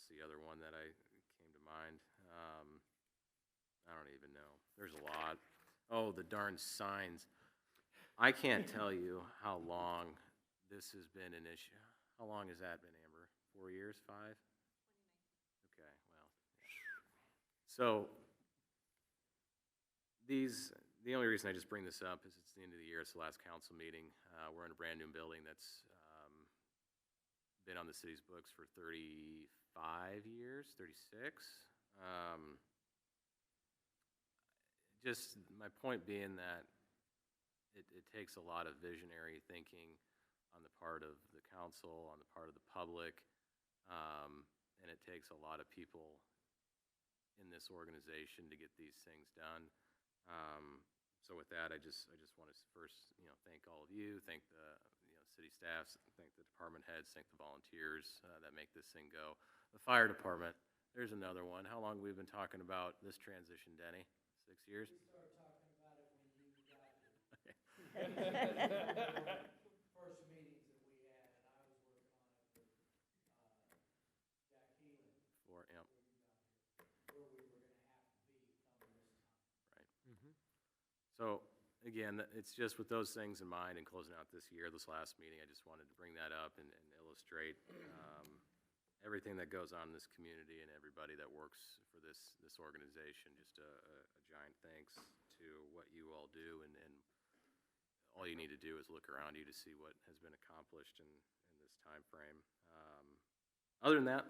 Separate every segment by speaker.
Speaker 1: the other one that I came to mind? I don't even know. There's a lot. Oh, the darn signs. I can't tell you how long this has been an issue. How long has that been, Amber? 4 years, 5? Okay, well. So the only reason I just bring this up is it's the end of the year. It's the last council meeting. We're in a brand new building that's been on the city's books for 35 years, 36. Just my point being that it takes a lot of visionary thinking on the part of the council, on the part of the public, and it takes a lot of people in this organization to get these things done. So with that, I just want to first, thank all of you, thank the city staffs, thank the department heads, thank the volunteers that make this thing go. The fire department, there's another one. How long have we been talking about this transition, Denny? 6 years?
Speaker 2: We started talking about it when you got here.
Speaker 1: Okay.
Speaker 2: First meetings that we had, and I was working on it with Jack Healy
Speaker 1: Before, yeah.
Speaker 2: before you got here, where we were going to have to be come this time.
Speaker 1: Right. So again, it's just with those things in mind and closing out this year, this last meeting, I just wanted to bring that up and illustrate everything that goes on in this community and everybody that works for this organization. Just a giant thanks to what you all do, and all you need to do is look around you to see what has been accomplished in this time frame. Other than that,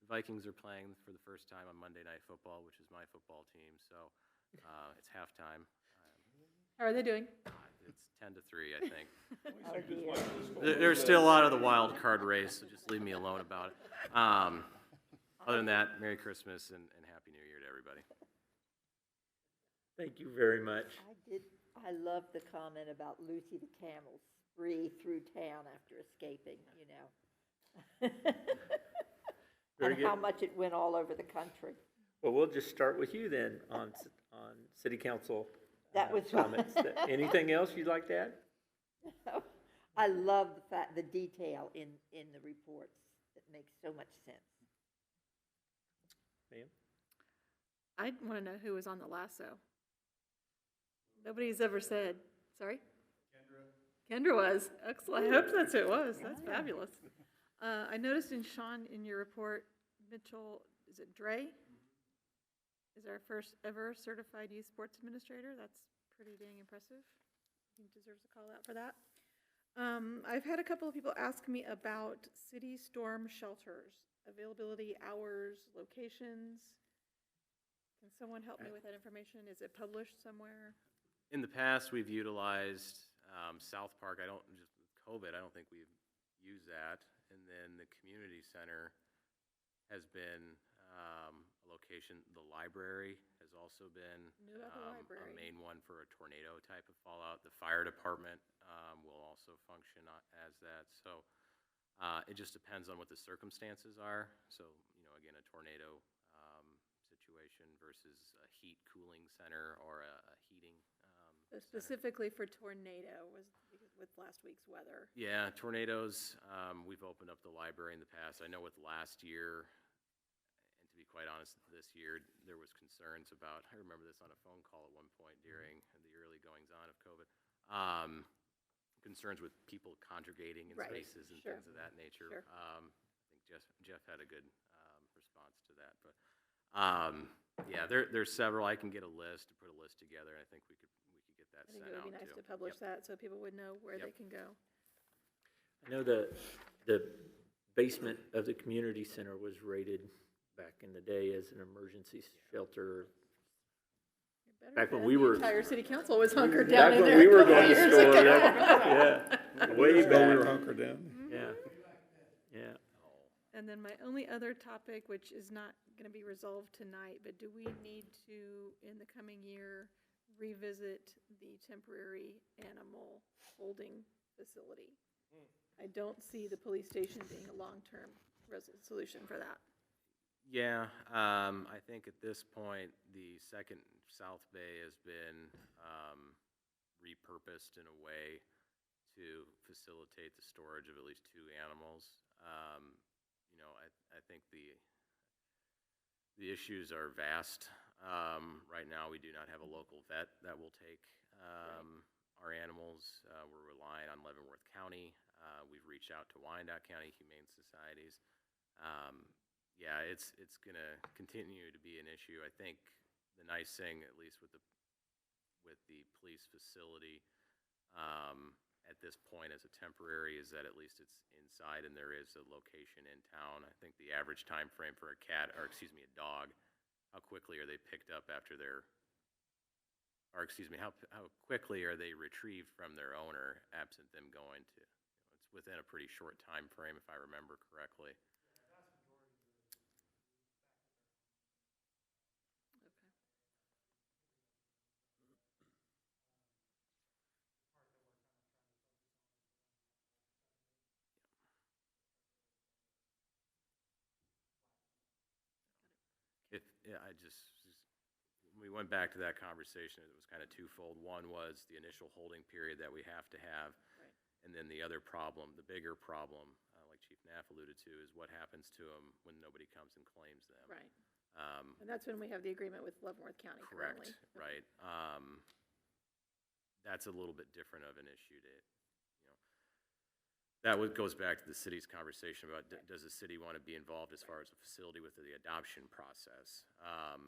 Speaker 1: the Vikings are playing for the first time on Monday Night Football, which is my football team, so it's halftime.
Speaker 3: How are they doing?
Speaker 1: It's 10-3, I think.
Speaker 4: Oh, dear.
Speaker 1: There's still a lot of the wild card race, so just leave me alone about it. Other than that, Merry Christmas and Happy New Year to everybody.
Speaker 4: Thank you very much.
Speaker 5: I love the comment about Lucy the camel spree through town after escaping,
Speaker 4: Very
Speaker 5: and how
Speaker 4: good.
Speaker 5: much it went all over the country.
Speaker 4: Well, we'll just start with you then on city council
Speaker 5: That was
Speaker 4: comments. Anything else you'd like to add?
Speaker 5: I love the detail in the reports. It makes so much sense.
Speaker 4: Ma'am?
Speaker 3: I want to know who was on the lasso. Nobody's ever said. Sorry? Kendra was. Excellent. I hope that's who it was. That's fabulous. I noticed in Sean, in your report, Mitchell, is it Dre? Is our first ever certified youth sports administrator. That's pretty dang impressive. He deserves a call out for that. I've had a couple of people ask me about city storm shelters, availability, hours, locations. Can someone help me with that information? Is it published somewhere?
Speaker 1: In the past, we've utilized South Park. Just with COVID, I don't think we've used that. And then the community center has been a location. The library has also been
Speaker 3: Knew about the library.
Speaker 1: a main one for a tornado type of fallout. The fire department will also function as that. So it just depends on what the circumstances are. So, again, a tornado situation versus a heat cooling center or a heating
Speaker 3: So specifically for tornado was with last week's weather.
Speaker 1: Yeah, tornadoes, we've opened up the library in the past. I know with last year, and to be quite honest, this year, there was concerns about, I remember this on a phone call at one point during the early goings-on of COVID, concerns with people congregating in
Speaker 3: Right,
Speaker 1: spaces and
Speaker 3: sure.
Speaker 1: things of that nature.
Speaker 3: Sure.
Speaker 1: I think Jeff had a good response to that. But, yeah, there's several. I can get a list, put a list together, and I think we could get that
Speaker 3: I think
Speaker 1: sent
Speaker 3: it
Speaker 1: out
Speaker 3: would be nice
Speaker 1: too.
Speaker 3: to publish
Speaker 1: Yep.
Speaker 3: that so people would know where
Speaker 1: Yep.
Speaker 3: they can go.
Speaker 4: I know the basement of the community center was rated back in the day as an emergency shelter.
Speaker 3: You're better
Speaker 4: Back when
Speaker 3: than
Speaker 4: we
Speaker 3: the
Speaker 4: were-
Speaker 3: entire city council was hunkered down
Speaker 4: Back
Speaker 3: in
Speaker 4: when
Speaker 3: there
Speaker 4: we
Speaker 3: a
Speaker 4: were
Speaker 3: couple
Speaker 4: going to
Speaker 3: years
Speaker 4: school,
Speaker 3: ago.
Speaker 4: yeah, way
Speaker 6: That's why we were
Speaker 4: back,
Speaker 6: hunkered down.
Speaker 4: yeah, yeah.
Speaker 3: And then my only other topic, which is not going to be resolved tonight, but do we need to, in the coming year, revisit the temporary animal holding facility? I don't see the police station being a long-term solution for that.
Speaker 1: Yeah, I think at this point, the second South Bay has been repurposed in a way to facilitate the storage of at least 2 animals. I think the issues are vast. Right now, we do not have a local vet that will take our animals. We're relying on Leavenworth County. We've reached out to Wyandotte County Humane Societies. Yeah, it's going to continue to be an issue. I think the nice thing, at least with the police facility at this point as a temporary, is that at least it's inside and there is a location in town. I think the average time frame for a dog, how quickly are they picked up after how quickly are they retrieved from their owner absent them going to, it's within a pretty short time frame if I remember correctly. We went back to that conversation, it was kind of twofold. One was the initial holding period that we have to have.
Speaker 3: Right.
Speaker 1: And then the other problem, the bigger problem, like Chief Knapp alluded to, is what happens to them when nobody comes and claims them.
Speaker 3: Right. And that's when we have the agreement with Leavenworth County currently.
Speaker 1: Correct, right. That's a little bit different of an issue that goes back to the city's conversation about does the city want to be involved as far as a facility with the adoption process?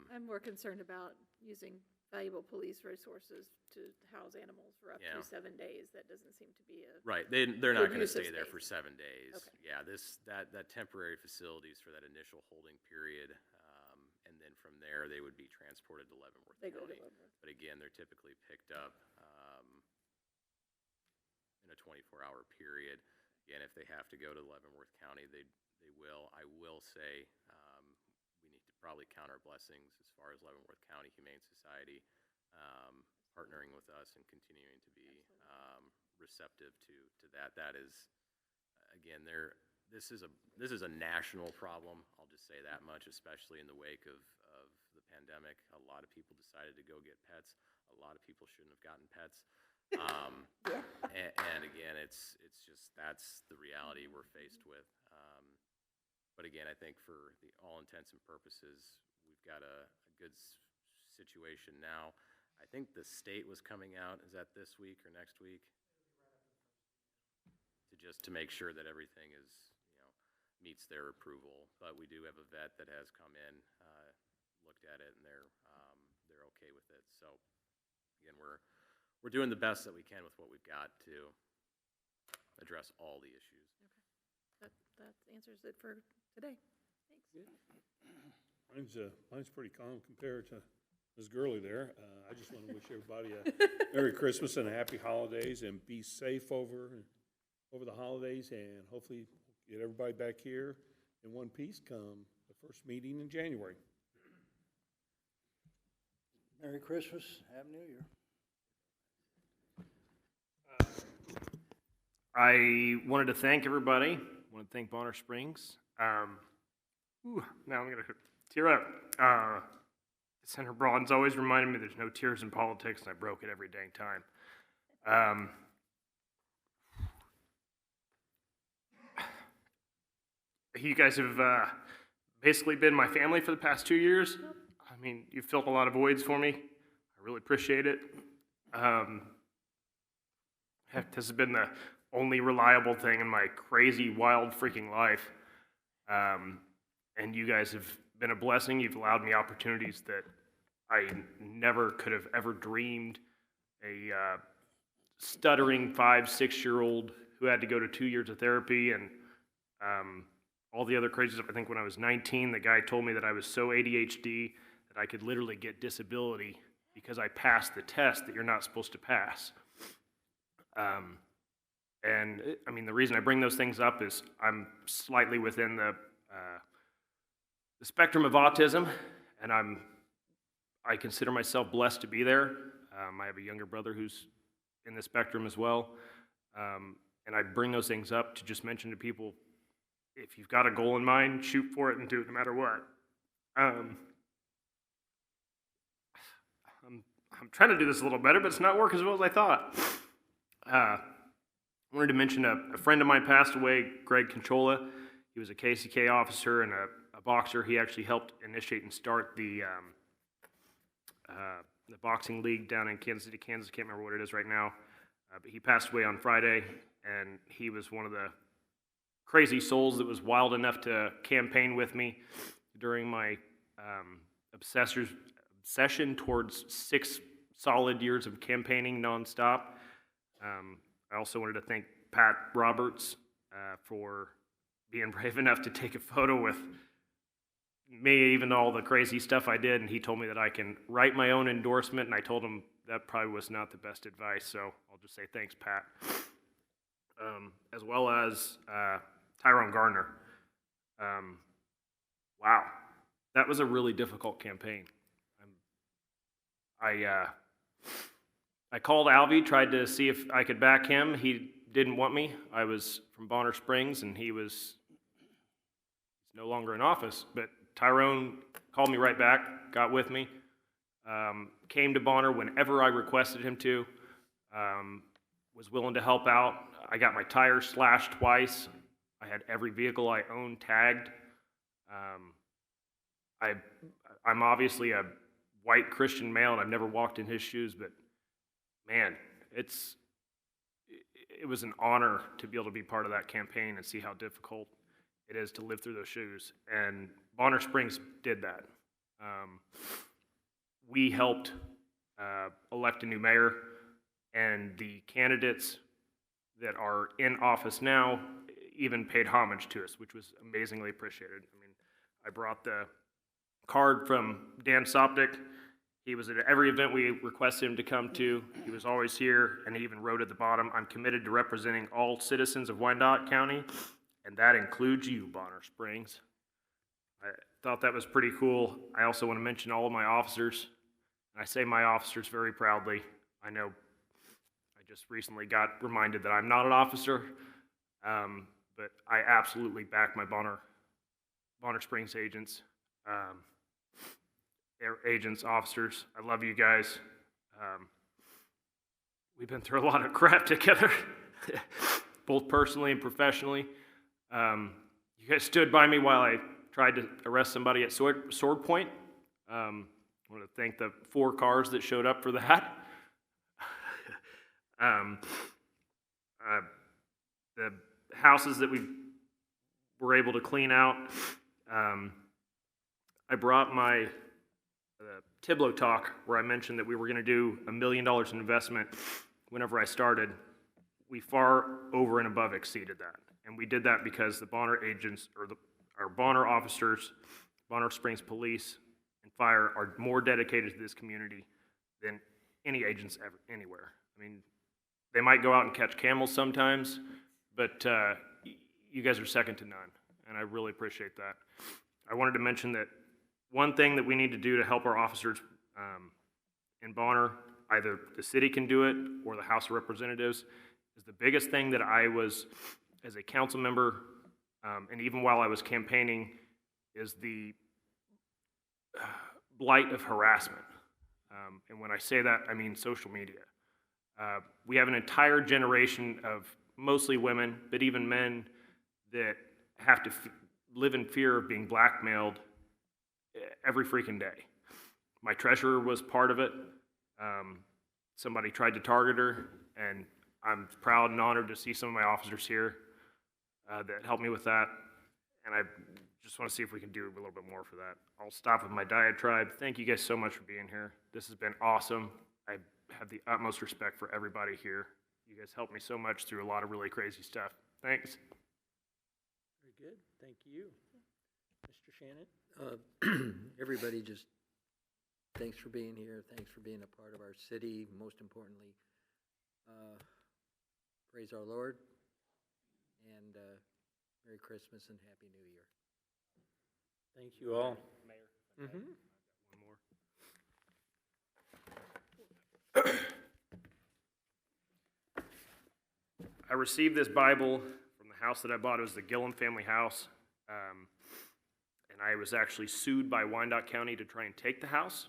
Speaker 3: I'm more concerned about using valuable police resources to house animals for up to 7 days. That doesn't seem to be a.
Speaker 1: Right, they're not
Speaker 3: good
Speaker 1: going to
Speaker 3: use of
Speaker 1: stay there
Speaker 3: space.
Speaker 1: for 7 days.
Speaker 3: Okay.
Speaker 1: Yeah, that temporary facilities for that initial holding period, and then from there they would be transported to Leavenworth
Speaker 3: They go to
Speaker 1: County.
Speaker 3: Leavenworth.
Speaker 1: But again, they're typically picked up in a 24-hour period. Again, if they have to go to Leavenworth County, they will. I will say we need to probably count our blessings as far as Leavenworth County Humane Society partnering with us and continuing to be receptive to that. That is, again, this is a national problem. I'll just say that much, especially in the wake of the pandemic. A lot of people decided to go get pets. A lot of people shouldn't have gotten pets. And again, it's just, that's the reality we're faced with. But again, I think for all intents and purposes, we've got a good situation now. I think the state was coming out, is that this week or next week? To make sure that everything meets their approval. But we do have a vet that has come in, looked at it, and they're okay with it. So again, we're doing the best that we can with what we've got to address all the issues.
Speaker 3: Okay. That answers it for today. Thanks.
Speaker 6: Mine's pretty calm compared to Ms. Gurley there. I just want to wish everybody a Merry Christmas and a Happy Holidays, and be safe over the holidays, and hopefully get everybody back here in one piece come the first meeting in January.
Speaker 7: Merry Christmas, Happy New Year.
Speaker 8: I wanted to thank everybody. I want to thank Bonner Springs. Now I'm going to tear up. Senator Broaden's always reminded me there's no tears in politics, and I broke it every dang time. You guys have basically been my family for the past 2 years. I mean, you've filled a lot of voids for me. I really appreciate it. Heck, this has been the only reliable thing in my crazy, wild, freaking life. And you guys have been a blessing. You've allowed me opportunities that I never could have ever dreamed. A stuttering 5-6-year-old who had to go to 2 years of therapy, and all the other crazy stuff. I think when I was 19, the guy told me that I was so ADHD that I could literally get disability because I passed the test that you're not supposed to pass. And I mean, the reason I bring those things up is I'm slightly within the spectrum of autism, and I consider myself blessed to be there. I have a younger brother who's in the spectrum as well, and I bring those things up to just mention to people, if you've got a goal in mind, shoot for it and do it no matter what. I'm trying to do this a little better, but it's not working as well as I thought. I wanted to mention a friend of mine passed away, Greg Conchola. He was a KCK officer and a boxer. He actually helped initiate and start the boxing league down in Kansas City, Kansas. Can't remember what it is right now. But he passed away on Friday, and he was one of the crazy souls that was wild enough to campaign with me during my obsession towards 6 solid years of campaigning nonstop. I also wanted to thank Pat Roberts for being brave enough to take a photo with me, even all the crazy stuff I did, and he told me that I can write my own endorsement, and I told him that probably was not the best advice, so I'll just say thanks, Pat. As well as Tyrone Gardner. Wow, that was a really difficult campaign. I called Alvy, tried to see if I could back him. He didn't want me. I was from Bonner Springs, and he's no longer in office. But Tyrone called me right back, got with me, came to Bonner whenever I requested him to, was willing to help out. I got my tires slashed twice. I had every vehicle I owned tagged. I'm obviously a white Christian male, and I've never walked in his shoes, but man, it was an honor to be able to be part of that campaign and see how difficult it is to live through those shoes. And Bonner Springs did that. We helped elect a new mayor, and the candidates that are in office now even paid homage to us, which was amazingly appreciated. I mean, I brought the card from Dan Sopnick. He was at every event we requested him to come to. He was always here, and he even wrote at the bottom, "I'm committed to representing all citizens of Wyandotte County, and that includes you, Bonner Springs." I thought that was pretty cool. I also want to mention all of my officers, and I say my officers very proudly. I know I just recently got reminded that I'm not an officer, but I absolutely back my Bonner Springs agents. Agents, officers, I love you guys. We've been through a lot of crap together, both personally and professionally. You guys stood by me while I tried to arrest somebody at Sword Point. I want to thank the 4 cars that showed up for that. The houses that we were able to clean out. I brought my Tiblo talk where I mentioned that we were going to do $1 million in investment whenever I started. We far over and above exceeded that. And we did that because the Bonner agents, or our Bonner officers, Bonner Springs Police and Fire are more dedicated to this community than any agents ever, anywhere. I mean, they might go out and catch camels sometimes, but you guys are second to none, and I really appreciate that. I wanted to mention that one thing that we need to do to help our officers in Bonner, either the city can do it or the House of Representatives, is the biggest thing that I was, as a council member, and even while I was campaigning, is the blight of harassment. And when I say that, I mean social media. We have an entire generation of mostly women, but even men, that have to live in fear of being blackmailed every freaking day. My treasurer was part of it. Somebody tried to target her, and I'm proud and honored to see some of my officers here that helped me with that. And I just want to see if we can do a little bit more for that. I'll stop with my diatribe. Thank you guys so much for being here. This has been awesome. I have the utmost respect for everybody here. You guys helped me so much through a lot of really crazy stuff. Thanks.
Speaker 4: Very good, thank you. Mr. Shannon?
Speaker 9: Everybody, just thanks for being here. Thanks for being a part of our city. Most importantly, praise our Lord, and Merry Christmas and Happy New Year.
Speaker 4: Thank you all.
Speaker 8: Mayor.
Speaker 4: Mm-hmm.
Speaker 8: One more. I received this Bible from the house that I bought. It was the Gillum family house. And I was actually sued by Wyandotte County to try and take the house.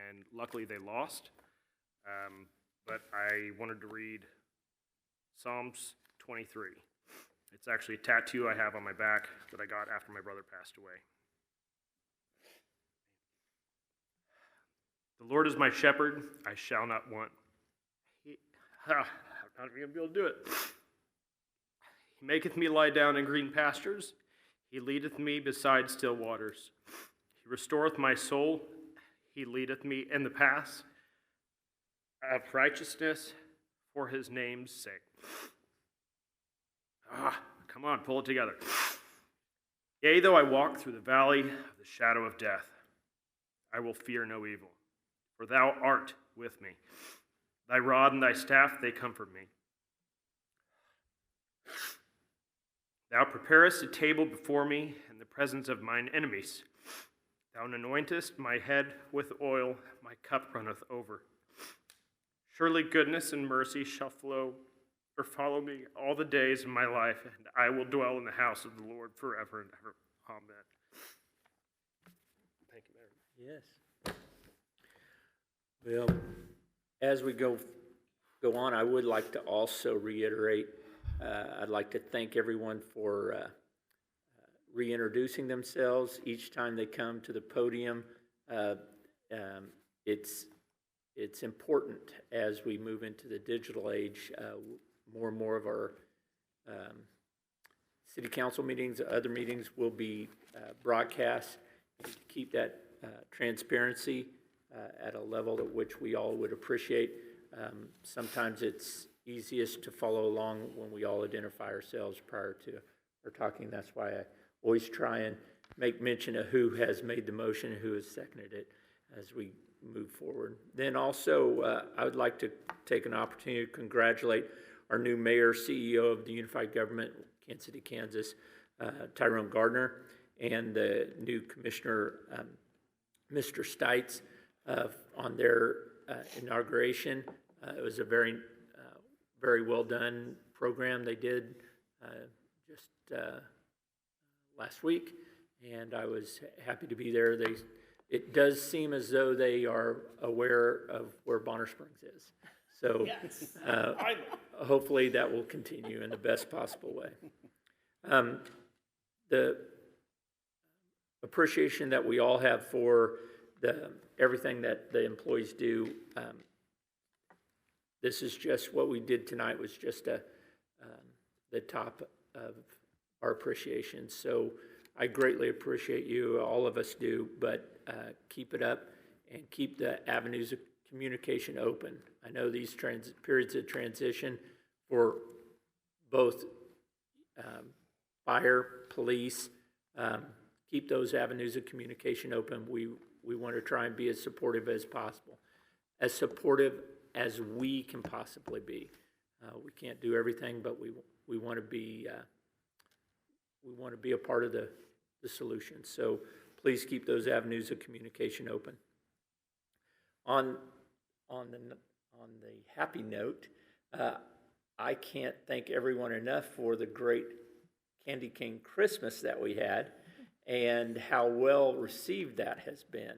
Speaker 8: And luckily they lost. But I wanted to read Psalms 23. It's actually a tattoo I have on my back that I got after my brother passed away. The Lord is my shepherd, I shall not want. I'm not even going to be able to do it. He maketh me lie down in green pastures. He leadeth me beside still waters. He restoreth my soul. He leadeth me in the paths of righteousness for his name's sake. Come on, pull it together. Yea, though I walk through the valley of the shadow of death, I will fear no evil, for thou art with me. Thy rod and thy staff, they comfort me. Thou preparest a table before me in the presence of mine enemies. Thou anointest my head with oil, my cup runneth over. Surely goodness and mercy shall follow me all the days of my life, and I will dwell in the house of the Lord forever and ever. Amen. Thank you, Mayor.
Speaker 4: Yes. Well, as we go on, I would like to also reiterate, I'd like to thank everyone for reintroducing themselves each time they come to the podium. It's important as we move into the digital age. More and more of our city council meetings, other meetings will be broadcast. Keep that transparency at a level at which we all would appreciate. Sometimes it's easiest to follow along when we all identify ourselves prior to our talking. That's why I always try and make mention of who has made the motion and who has seconded it as we move forward. Then also, I would like to take an opportunity to congratulate our new mayor, CEO of the Unified Government, Kansas City, Kansas, Tyrone Gardner, and the new commissioner, Mr. Stites, on their inauguration. It was a very well done program they did just last week, and I was happy to be there. It does seem as though they are aware of where Bonner Springs is. So hopefully that will continue in the best possible way. The appreciation that we all have for everything that the employees do, this is just what we did tonight was just the top of our appreciation. So I greatly appreciate you, all of us do, but keep it up and keep the avenues of communication open. I know these periods of transition for both fire, police, keep those avenues of communication open. We want to try and be as supportive as possible, as supportive as we can possibly be. We can't do everything, but we want to be a part of the solution. So please keep those avenues of communication open. On the happy note, I can't thank everyone enough for the great Candy Cane Christmas that we had and how well received that has been.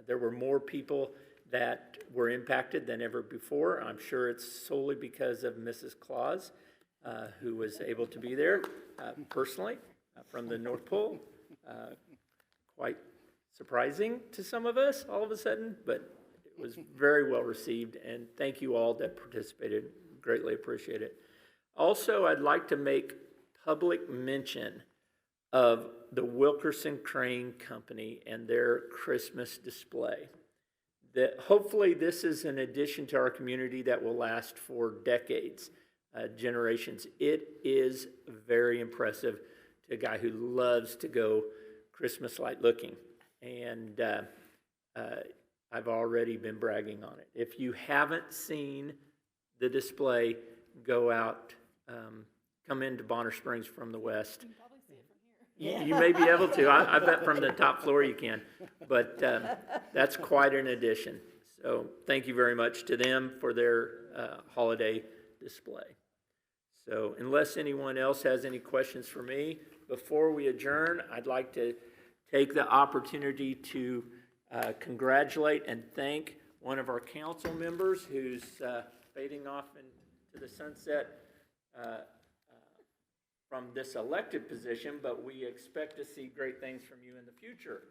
Speaker 4: There were more people that were impacted than ever before. I'm sure it's solely because of Mrs. Claus, who was able to be there personally from the North Pole. Quite surprising to some of us all of a sudden, but it was very well received, and thank you all that participated. Greatly appreciate it. Also, I'd like to make public mention of the Wilkerson Crane Company and their Christmas display. Hopefully this is an addition to our community that will last for decades, generations. It is very impressive to a guy who loves to go Christmas light looking, and I've already been bragging on it. If you haven't seen the display, go out, come into Bonner Springs from the west. You may be able to. I bet from the top floor you can, but that's quite an addition. So thank you very much to them for their holiday display. So unless anyone else has any questions for me, before we adjourn, I'd like to take the opportunity to congratulate and thank one of our council members who's fading off into the sunset, from this elected position, but we expect to see great things from you in the future,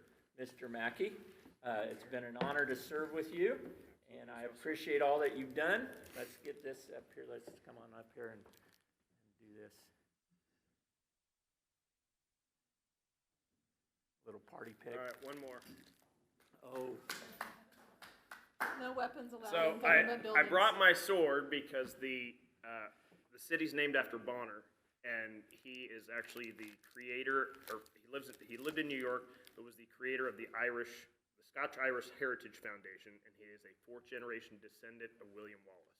Speaker 4: Mr. Mackey. It's been an honor to serve with you, and I appreciate all that you've done. Let's get this up here. Let's come on up here and do this. Little party pick.
Speaker 8: All right, one more.
Speaker 4: Oh,
Speaker 3: No weapons allowed
Speaker 8: So
Speaker 3: in government buildings.
Speaker 8: I brought my sword because the city's named after Bonner, and he is actually the creator, or he lived in New York, but was the creator of the Scotch-Irish Heritage Foundation, and he is a fourth-generation descendant of William Wallace.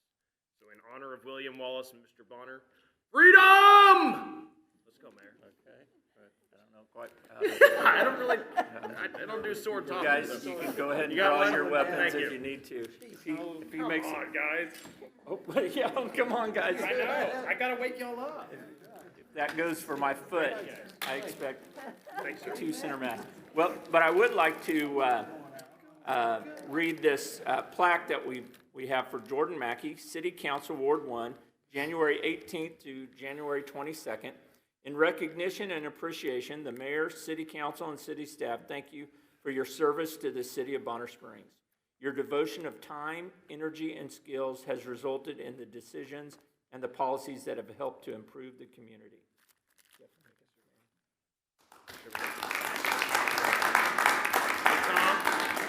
Speaker 8: So in honor of William Wallace and Mr. Bonner, freedom! Let's go, Mayor.
Speaker 4: okay. I don't know quite how
Speaker 8: I don't really, I don't do sword talking.
Speaker 4: Guys,
Speaker 8: so-
Speaker 4: you can go ahead and
Speaker 8: You got
Speaker 4: draw
Speaker 8: one?
Speaker 4: your weapons
Speaker 8: Thank
Speaker 4: if
Speaker 8: you.
Speaker 4: you need to. If he
Speaker 8: Come
Speaker 4: makes,
Speaker 8: on, guys.
Speaker 4: oh, yeah, come on, guys.
Speaker 8: I know, I gotta wake y'all up.
Speaker 4: That goes for my foot. I expect
Speaker 8: Thanks, sir.
Speaker 4: 2 center mass. Well, but I would like to read this plaque that we have for Jordan Mackey, City Council Ward 1, January 18th to January 22nd. In recognition and appreciation, the mayor, city council, and city staff thank you for your service to the city of Bonner Springs. Your devotion of time, energy, and skills has resulted in the decisions and the policies that have helped to improve the community.
Speaker 8: Tom,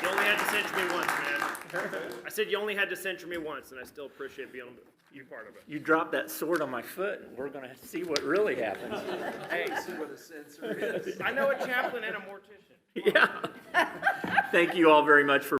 Speaker 8: you only had to censure me once, man. I said you only had to censure me once, and I still appreciate being you part of it.
Speaker 4: You drop that sword on my foot, and we're going to see what really happens.
Speaker 8: Hey, I know a chaplain and a mortician.
Speaker 4: Yeah. Thank you all very much for